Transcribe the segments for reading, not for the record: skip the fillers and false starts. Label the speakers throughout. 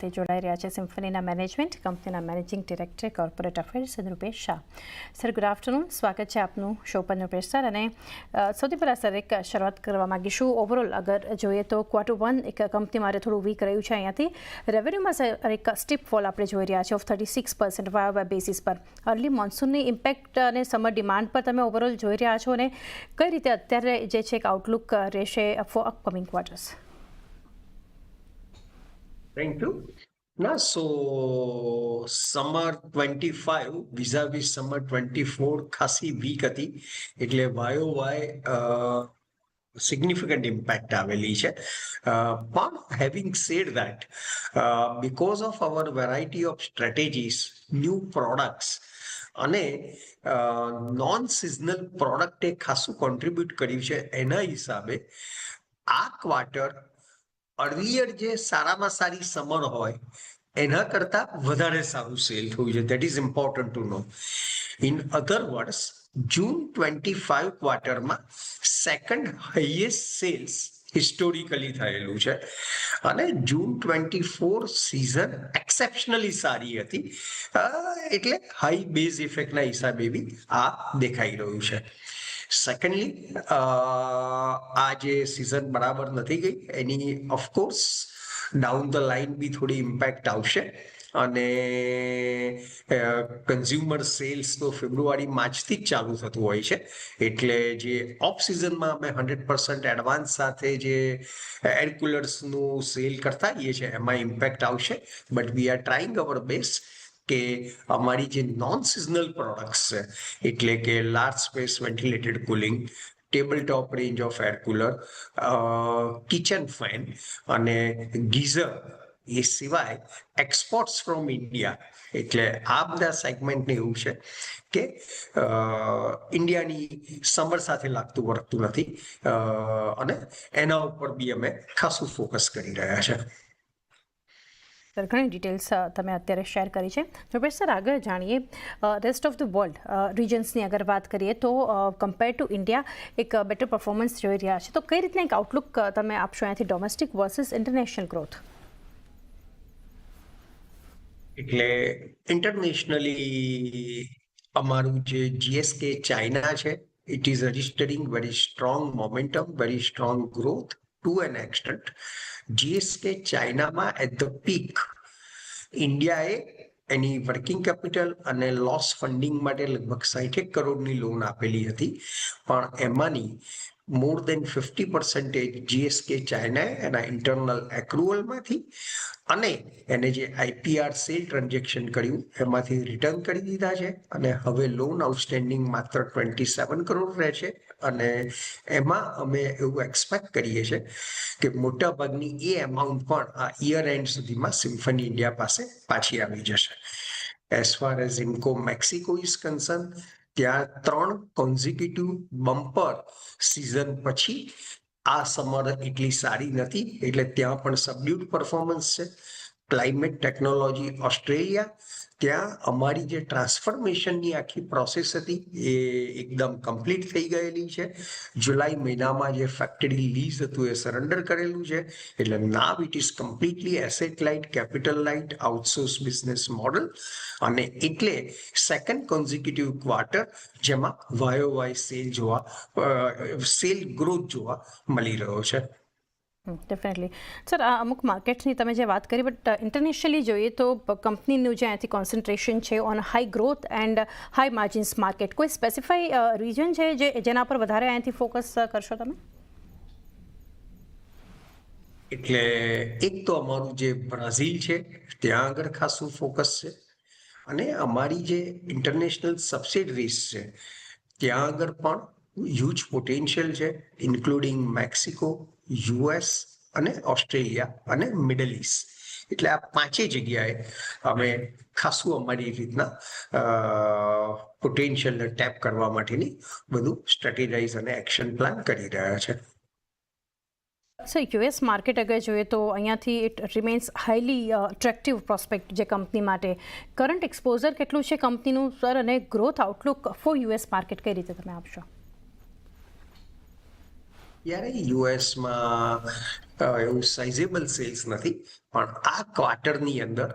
Speaker 1: તે જોડાઈ રહ્યા છે સિમ્ફનીના મેનેજમેન્ટ કંપનીના managing director corporate affairs Rupesh Shah. Sir, good afternoon. સ્વાગત છે આપનું શો પર રૂપેશ સર. અને સૌથી પહેલાં સર એક શરૂઆત કરવા માગીશું. ઓવરઓલ અગર જોઈએ તો Q1 એક કંપની માટે થોડું વીક રહ્યું છે. અહીંયાથી રેવન્યુમાં સર એક સ્ટીપ ફોલ આપણે જોઈ રહ્યા છે ઓફ 36% વાય બેસિસ પર. અર્લી મોન્સૂનની ઇમ્પેક્ટ અને સમર ડિમાન્ડ પર તમે ઓવરઓલ જોઈ રહ્યા છો, અને કઈ રીતે અત્યારે જે છે એક આઉટલુક રહેશે for upcoming quarters?
Speaker 2: Thank you. Now, so summer 25 vis-a-vis summer 24 ખાસી વીક હતી, એટલે YOY significant impact આવેલી છે. પણ having said that, because of our variety of strategies, new products અને નોન સિઝનલ પ્રોડક્ટે ખાસું કોન્ટ્રીબ્યુટ કર્યું છે, એના હિસાબે આ ક્વાર્ટર અર્લિયર જે સારામાં સારી સમર હોય એના કરતા વધારે સારું સેલ થયું છે. That is important to know. In other words, June 25 ક્વાર્ટરમાં સેકન્ડ હાઈએસ્ટ સેલ્સ હિસ્ટોરિકલી થયેલું છે, અને જૂન 24 સિઝન એક્સેપ્શનલી સારી હતી, એટલે હાઈ બેઝ ઇફેક્ટના હિસાબે બી આ દેખાઈ રહ્યું છે. સેકન્ડલી, આ જે સિઝન બરાબર નથી ગઈ એની ઓફકોર્સ ડાઉન ધ લાઇન બી થોડી ઇમ્પેક્ટ આવશે, અને કન્ઝ્યુમર સેલ્સ તો ફેબ્રુઆરી માર્ચથી જ ચાલુ થતું હોય છે, એટલે જે ઓફ સિઝનમાં અમે 100% એડવાન્સ સાથે જે એર કુલર્સનું સેલ કરતા હોઈએ છીએ એમાં ઇમ્પેક્ટ આવશે. But we are trying our best કે અમારી જે નોન સિઝનલ પ્રોડક્ટ્સ છે, એટલે કે large space ventilated cooling, table top range of air cooler, kitchen fan અને ગીઝર, એ સિવાય એક્સપોર્ટ્સ ફ્રોમ ઇન્ડિયા, એટલે આ બધા સેગમેન્ટને એવું છે કે ઇન્ડિયાની સમર સાથે લાગતું વર્કતું નથી, અને એના ઉપર બી અમે ખાસું ફોકસ કરી રહ્યા છે.
Speaker 1: સર, ઘણી ડિટેલ્સ તમે અત્યારે શેર કરી છે. રૂપેશ સર, આગળ જાણીએ રેસ્ટ ઓફ ધ વર્લ્ડ રિજન્સની અગર વાત કરીએ તો કમ્પેર ટુ ઇન્ડિયા એક બેટર પરફોર્મન્સ જોઈ રહ્યા છે, તો કઈ રીતના એક આઉટલુક તમે આપશો અહીંયાથી ડોમેસ્ટિક વર્સિસ ઇન્ટરનેશનલ ગ્રોથ?
Speaker 2: એટલે ઇન્ટરનેશનલી અમારું જે GSK ચાઇના છે, it is registering very strong momentum, very strong growth to an extent. GSK ચાઇનામાં એટ ધ પીક ઇન્ડિયાએ એની વર્કિંગ કેપિટલ અને લોસ ફંડિંગ માટે લગભગ 60 કરોડની લોન આપેલી હતી, પણ એમાંની મોર દેન 50% GSK ચાઇનાએ એના ઇન્ટરનલ એક્રુઅલમાંથી અને એને જે IPR સેલ ટ્રાન્ઝેક્શન કર્યું એમાંથી રિટર્ન કરી દીધા છે, અને હવે લોન આઉટસ્ટેન્ડિંગ માત્ર 27 કરોડ રહે છે. અને એમાં અમે એવું એક્સપેક્ટ કરીએ છીએ કે મોટા ભાગની એ અમાઉન્ટ પણ આ યર એન્ડ સુધીમાં સિમ્ફની ઇન્ડિયા પાસે પાછી આવી જશે. As far as Inco Mexico is concern, ત્યાં 3 કોન્ઝિક્યુટિવ બમ્પર સિઝન પછી આ સમર એટલી સારી નથી, એટલે ત્યાં પણ સબડ્યુડ પરફોર્મન્સ છે. ક્લાઇમેટ ટેકનોલોજી ઓસ્ટ્રેલિયા, ત્યાં અમારી જે ટ્રાન્સફોર્મેશનની આખી પ્રોસેસ હતી એ એકદમ કમ્પ્લીટ થઈ ગયેલી છે. જુલાઈ મહિનામાં જે ફેક્ટરી લીઝ હતું એ સરેન્ડર કરેલું છે, એટલે now it is completely asset light, capital light, outsource business model, અને એટલે સેકન્ડ કોન્ઝિક્યુટિવ ક્વાર્ટર જેમાં YOY સેલ ગ્રોથ જોવા મળી રહ્યો છે.
Speaker 1: ડેફિનેટલી. સર, અમુક માર્કેટ્સની તમે જે વાત કરી, બટ ઇન્ટરનેશનલી જોઈએ તો કંપનીનું જે અહીંયાથી કોન્સન્ટ્રેશન છે on high growth and high margins market, કોઈ સ્પેસિફાઈ રીજન છે જેના પર વધારે અહીંયાથી ફોકસ કરશો તમે?
Speaker 2: એટલે એક તો અમારું જે બ્રાઝિલ છે ત્યાં આગળ ખાસું ફોકસ છે, અને અમારી જે ઇન્ટરનેશનલ સબસિડરીઝ છે ત્યાં આગળ પણ હ્યુજ પોટેન્શિયલ છે, ઇન્ક્લુડિંગ મેક્સિકો, US અને ઓસ્ટ્રેલિયા અને મિડલ ઇસ્ટ. એટલે આ 5 જગ્યાએ અમે ખાસું અમારી રીતના પોટેન્શિયલને ટેપ કરવા માટેની બધું સ્ટ્રેટેજાઇઝ અને એક્શન પ્લાન કરી રહ્યા છે.
Speaker 1: સર, US માર્કેટ અગર જોઈએ તો અહીંયાથી it remains highly attractive prospect જે કંપની માટે. કરંટ એક્સપોઝર કેટલું છે કંપનીનું સર, અને growth outlook for US market કઈ રીતે તમે આપશો?
Speaker 2: ત્યારે યુએસમાં એવું સાઇઝેબલ સેલ્સ નથી, પણ આ ક્વાર્ટરની અંદર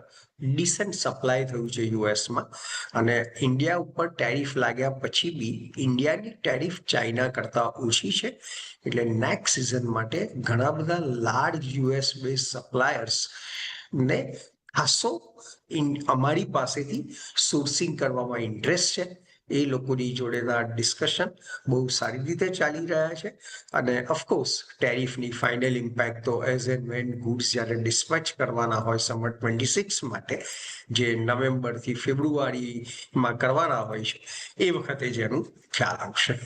Speaker 2: ડિસન્ટ સપ્લાય થયું છે યુએસમાં. અને ઇન્ડિયા ઉપર ટેરિફ લાગ્યા પછી બી ઇન્ડિયાની ટેરિફ ચાઇના કરતાં ઓછી છે. એટલે નેક્સ્ટ સિઝન માટે ઘણા બધા લાર્જ યુએસ બેઝ સપ્લાયર્સ ને ખાસો અમારી પાસેથી સોર્સિંગ કરવામાં ઇન્ટરેસ્ટ છે. એ લોકોની જોડેના ડિસ્કશન બહુ સારી રીતે ચાલી રહ્યા છે. અને ઓફકોર્સ ટેરિફની ફાઇનલ ઇમ્પેક્ટ તો એઝ એન્ડ વેન ગુડ્સ જ્યારે ડિસ્પેચ કરવાના હોય સમર 26 માટે, જે નવેમ્બરથી ફેબ્રુઆરીમાં કરવાના હોય છે, એ વખતે જેનું ખ્યાલ આવશે.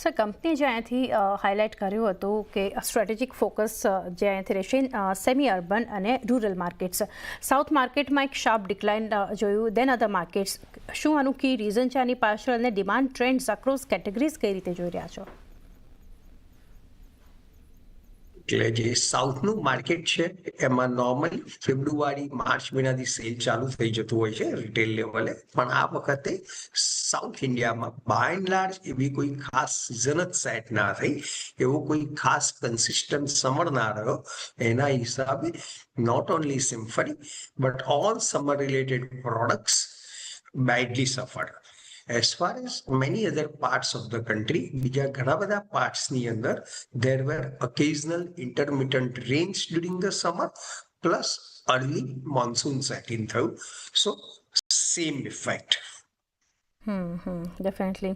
Speaker 1: સર, કંપનીએ જે અહીંયાથી હાઇલાઇટ કર્યું હતું કે સ્ટ્રેટેજિક ફોકસ જે અહીંયાથી રહેશે સેમી અર્બન અને રૂરલ માર્કેટ્સ. સાઉથ માર્કેટમાં એક શાર્પ ડિક્લાઇન જોયું, દેન અધર માર્કેટ્સ. શું આનું કી રીઝન છે આની પાછળ, અને ડિમાન્ડ ટ્રેન્ડ્સ અક્રોસ કેટેગરીઝ કઈ રીતે જોઈ રહ્યા છો?
Speaker 2: એટલે જે સાઉથનું માર્કેટ છે એમાં નોર્મલી ફેબ્રુઆરી માર્ચ મહિનાથી સેલ ચાલુ થઈ જતું હોય છે રિટેલ લેવલે. પણ આ વખતે સાઉથ ઇન્ડિયામાં બાય એન્ડ લાર્જ એવી કોઈ ખાસ સિઝન જ સેટ ના થઈ, એવો કોઈ ખાસ કન્સિસ્ટન્ટ સમર ના રહ્યો. એના હિસાબે not only Symphony but all summer related products badly suffered. As far as many other parts of the country, બીજા ઘણા બધા પાર્ટ્સની અંદર there were occasional intermittent rains during the summer plus early monsoon set in થયું. So same effect.
Speaker 1: Definitely.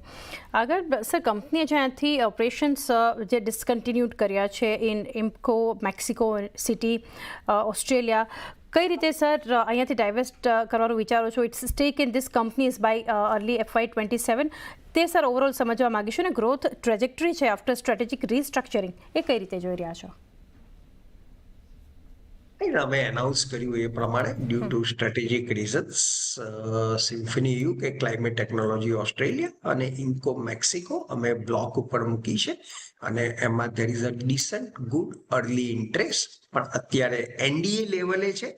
Speaker 1: આગળ sir, કંપનીએ જે અહીંયાથી operations જે ડિસકન્ટિન્યુડ કર્યા છે in Impco, Mexico City, Australia, કઈ રીતે સર અહીંયાથી ડાયવેસ્ટ કરવાનું વિચારો છો? It's stake in this companies by early FY27. તે સર ઓવરઓલ સમજવા માગીશું, અને ગ્રોથ ટ્રેજેક્ટરી છે આફ્ટર સ્ટ્રેટેજિક રીસ્ટ્રક્ચરિંગ એ કઈ રીતે જોઈ રહ્યા છો?
Speaker 2: અમે એનાઉન્સ કર્યું એ પ્રમાણે due to strategic reasons Symphony U K climate technology Australia અને ઇન્કો મેક્સિકો અમે બ્લોક ઉપર મૂકી છે. અને એમાં there is a decent good early interest, પણ અત્યારે NDA લેવલે છે.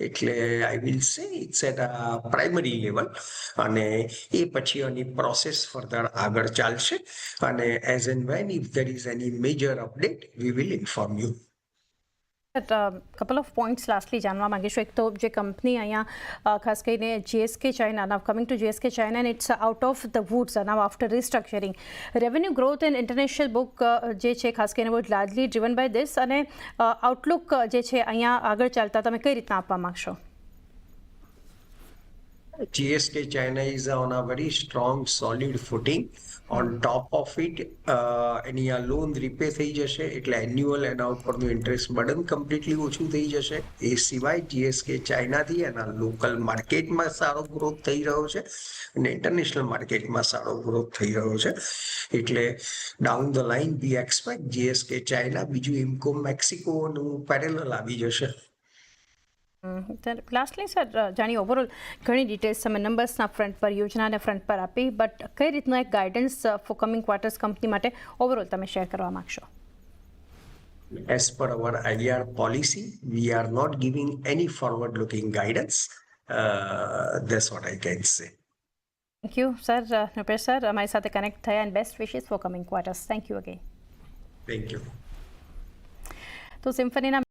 Speaker 2: એટલે I will say it's at a primary level, અને એ પછી આની પ્રોસેસ ફર્ધર આગળ ચાલશે. અને as and when if there is any major update we will inform you.
Speaker 1: Couple of points lastly જાણવા માંગીશું. એક તો જે કંપની અહીંયા ખાસ કરીને GSK China, now coming to GSK China, and it's out of the woods now after restructuring. Revenue growth and international book જે છે ખાસ કરીને બહુ લાર્જલી ડ્રિવન બાય ધીસ, અને આઉટલુક જે છે અહીંયા આગળ ચાલતા તમે કઈ રીતના આપવા માંગશો?
Speaker 2: GSK China is on a very strong, solid footing. On top of it, એની આ લોન રીપે થઈ જશે, એટલે એન્યુઅલ એના ઉપરનું ઇન્ટરેસ્ટ બર્ડન કમ્પ્લીટલી ઓછું થઈ જશે. એ સિવાય GSK ચાઇનાથી એના લોકલ માર્કેટમાં સારો ગ્રોથ થઈ રહ્યો છે, અને ઇન્ટરનેશનલ માર્કેટમાં સારો ગ્રોથ થઈ રહ્યો છે. એટલે down the line we expect GSK China, બીજું ઇમ્કો મેક્સિકોનું પેરેલલ આવી જશે.
Speaker 1: લાસ્ટલી સર, જાણી ઓવરઓલ ઘણી ડિટેલ્સ તમે નંબર્સના ફ્રન્ટ પર, યોજનાના ફ્રન્ટ પર આપી, બટ કઈ રીતનો એક guidance four coming quarters company માટે ઓવરઓલ તમે શેર કરવા માંગશો?
Speaker 2: As per our IR policy, we are not giving any forward-looking guidance. That's what I can say.
Speaker 1: Thank you sir. Nrupesh sir અમારી સાથે કનેક્ટ થયા, and best wishes for coming quarters. Thank you again.
Speaker 2: Thank you.
Speaker 1: તો સિમ્ફનીના